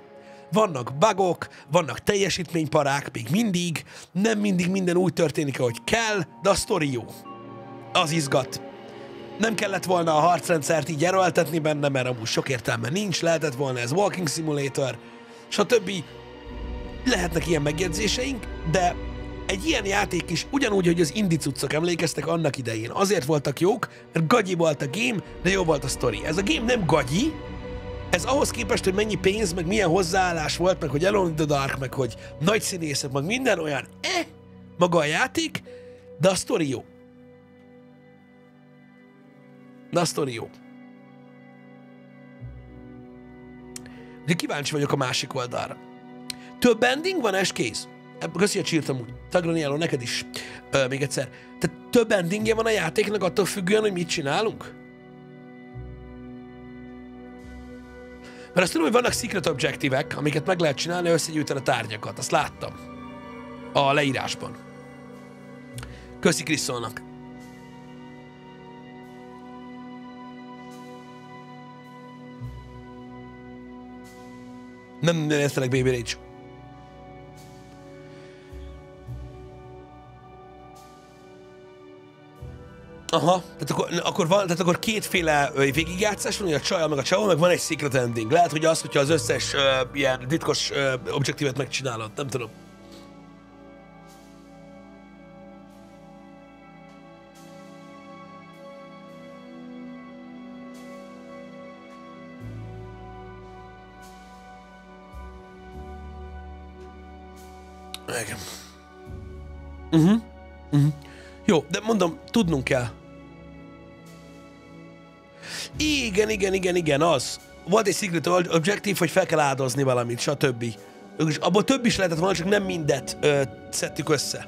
vannak bugok, vannak teljesítményparák, még mindig, nem mindig minden úgy történik, ahogy kell, de a sztori jó. Az izgat. Nem kellett volna a harcrendszert így erőltetni benne, mert amúgy sok értelme nincs, lehetett volna ez Walking Simulator, stb. Lehetnek ilyen megjegyzéseink, de egy ilyen játék is ugyanúgy, hogy az indie cuccok, emlékeztek annak idején, azért voltak jók, mert gagyi volt a game, de jó volt a sztori. Ez a game nem gagyi, ez ahhoz képest, hogy mennyi pénz, meg milyen hozzáállás volt, meg hogy Alone in the Dark, meg hogy nagy színészek, meg minden olyan, maga a játék, de a sztori jó. De a sztori jó. De kíváncsi vagyok a másik oldalra. Több ending van, Eskész? Köszi a csírt amúgy. Tagraniello, neked is. Még egyszer. Tehát több endingje van a játéknak attól függően, hogy mit csinálunk? Mert azt tudom, hogy vannak secret objective-ek, amiket meg lehet csinálni, összegyűjteni a tárgyakat. Azt láttam. A leírásban. Köszi Kriszolnak. Nem értelek, Baby Rage. Aha, tehát akkor kétféle végigjátszás van, hogy a csajjal meg a csajjal, meg van egy secret ending. Lehet, hogy az, hogyha az összes ilyen titkos objektívet megcsinálod, nem tudom. Igen. Jó, de mondom, tudnunk kell. Igen, az. Volt egy secret objective, hogy fel kell áldozni valamit, stb. És abból több is lehetett volna, csak nem mindet szedtük össze.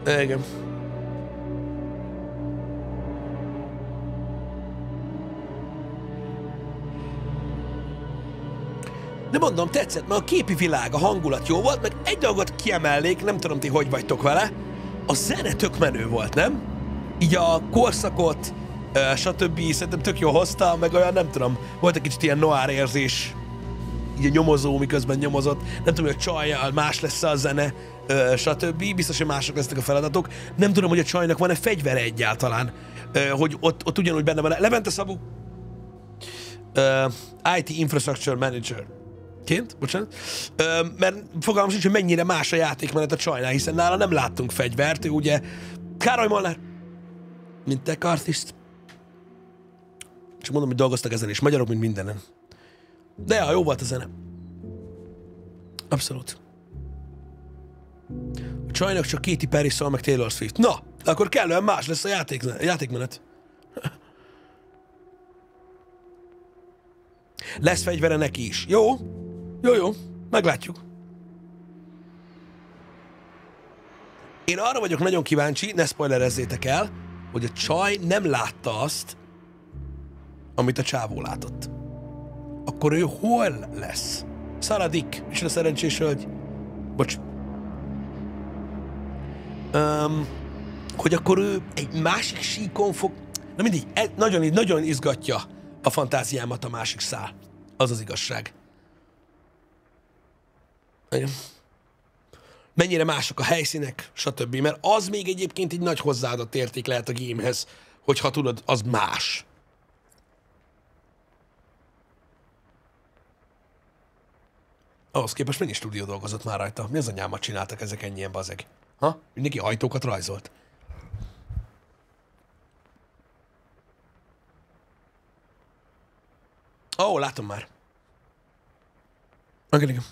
Igen. De mondom, tetszett, mert a képi világ, a hangulat jó volt, meg egy dolgot kiemelnék, nem tudom ti hogy vagytok vele, a zene tök menő volt, nem? Így a korszakot, stb. Szerintem tök jó hozta, meg olyan, nem tudom, volt egy kicsit ilyen noir érzés, így a nyomozó, miközben nyomozott, nem tudom, hogy a csajjal más lesz a zene, stb. Biztos, hogy mások lesznek a feladatok. Nem tudom, hogy a csajnak van-e fegyvere egyáltalán, hogy ott ugyanúgy benne van. Levente Szabu? IT Infrastructure Manager. Bocsánat. Mert fogalmam sincs, hogy mennyire más a játékmenet a csajnál, hiszen nála nem láttunk fegyvert, ő ugye Károly Molnár, mint tech artist. És mondom, hogy dolgoztak ezen is, magyarok, mint mindenen. De ja, jó volt a zene. Abszolút. A csajnak csak Katy Perry szól, meg Taylor Swift. Na, akkor kellően más lesz a játékmenet. Lesz fegyvere neki is. Jó, meglátjuk. Én arra vagyok nagyon kíváncsi, ne spoilerezzétek el, hogy a csaj nem látta azt, amit a csávó látott. Akkor ő hol lesz? Szaradik, és a szerencsés hölgy. Bocs. Hogy akkor ő egy másik síkon fog... Na mindig, nagyon izgatja a fantáziámat a másik szál. Az az igazság. Igen. Mennyire mások a helyszínek, stb. Mert az még egyébként egy nagy hozzáadott érték lehet a gamehez, hogyha tudod, az más. Ahhoz képest mennyi stúdió dolgozott már rajta? Mi az anyámat csináltak ezek ennyien, bazeg? Ha? Mindenki ajtókat rajzolt. Ó, látom már. Igen.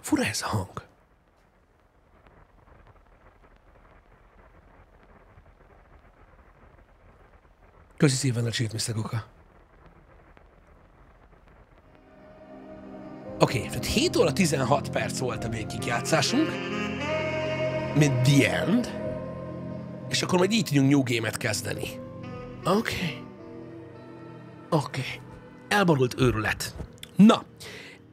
Fura ez a hang. Köszi szépen a cheat, Mr. Kuka. Oké, tehát 7 óra 16 perc volt a végigjátszásunk, mint the end, és akkor majd így tudjunk new game-et kezdeni. Oké. Elborult őrület. Na,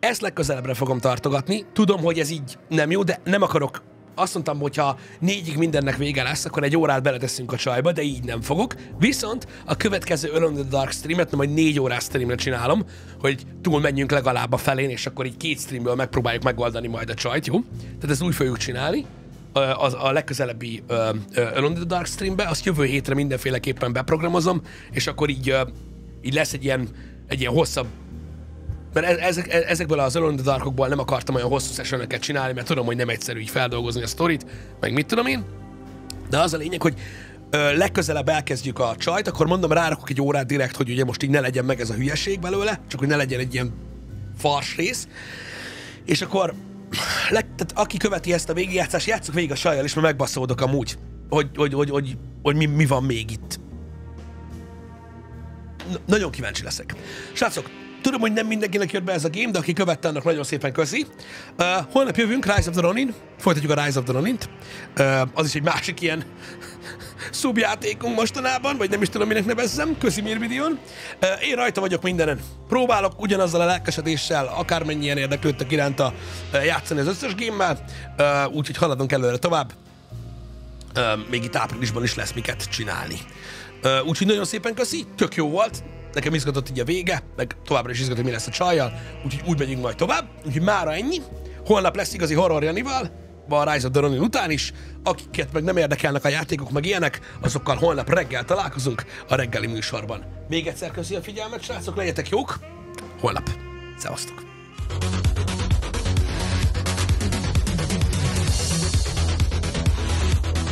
ezt legközelebbre fogom tartogatni. Tudom, hogy ez így nem jó, de nem akarok. Azt mondtam, hogy ha 4-ig mindennek vége lesz, akkor egy órát beleteszünk a csajba, de így nem fogok. Viszont a következő Alone in the Dark streamet, majd 4 órás streamre csinálom, hogy túl menjünk legalább a felén, és akkor így 2 streamből megpróbáljuk megoldani majd a csajt, jó? Tehát ezt úgy fogjuk csinálni. A legközelebbi Alone in the Dark streambe, azt jövő hétre mindenféleképpen beprogramozom, és akkor így lesz egy ilyen hosszabb. Mert ezekből az Alone in the Darkokból nem akartam olyan hosszú sessionöket csinálni, mert tudom, hogy nem egyszerű így feldolgozni a sztorit, meg mit tudom én. De az a lényeg, hogy legközelebb elkezdjük a csajt, akkor mondom, rárakok egy órát direkt, hogy ugye most így ne legyen meg ez a hülyeség belőle, csak hogy ne legyen egy ilyen fars rész. És akkor, tehát aki követi ezt a végigjátszást, játsszuk végig a sajjal is, mert megbaszódok amúgy. hogy mi van még itt. Nagyon kíváncsi leszek. Srácok, tudom, hogy nem mindenkinek jött be ez a game, de aki követte, annak nagyon szépen köszi. Holnap jövünk, Rise of the Ronin. Folytatjuk a Rise of the Ronint. Az is egy másik ilyen szubjátékunk mostanában, vagy nem is tudom, minek nevezzem. Köszi Mirvidion. Én rajta vagyok mindenen. Próbálok ugyanazzal a lelkesedéssel, akármennyien érdeklődtek iránta játszani az összes gémmel. Úgyhogy haladunk előre tovább. Még itt áprilisban is lesz miket csinálni. Úgyhogy nagyon szépen köszi, tök jó volt. Nekem izgatott így a vége, meg továbbra is izgatott, hogy mi lesz a csajjal. Úgyhogy úgy megyünk majd tovább. Úgyhogy mára ennyi. Holnap lesz igazi horror Janival, a Rise of the Ronin után is. Akiket meg nem érdekelnek a játékok, meg ilyenek, azokkal holnap reggel találkozunk a reggeli műsorban. Még egyszer köszi a figyelmet, srácok, legyetek jók. Holnap. Szevasztok.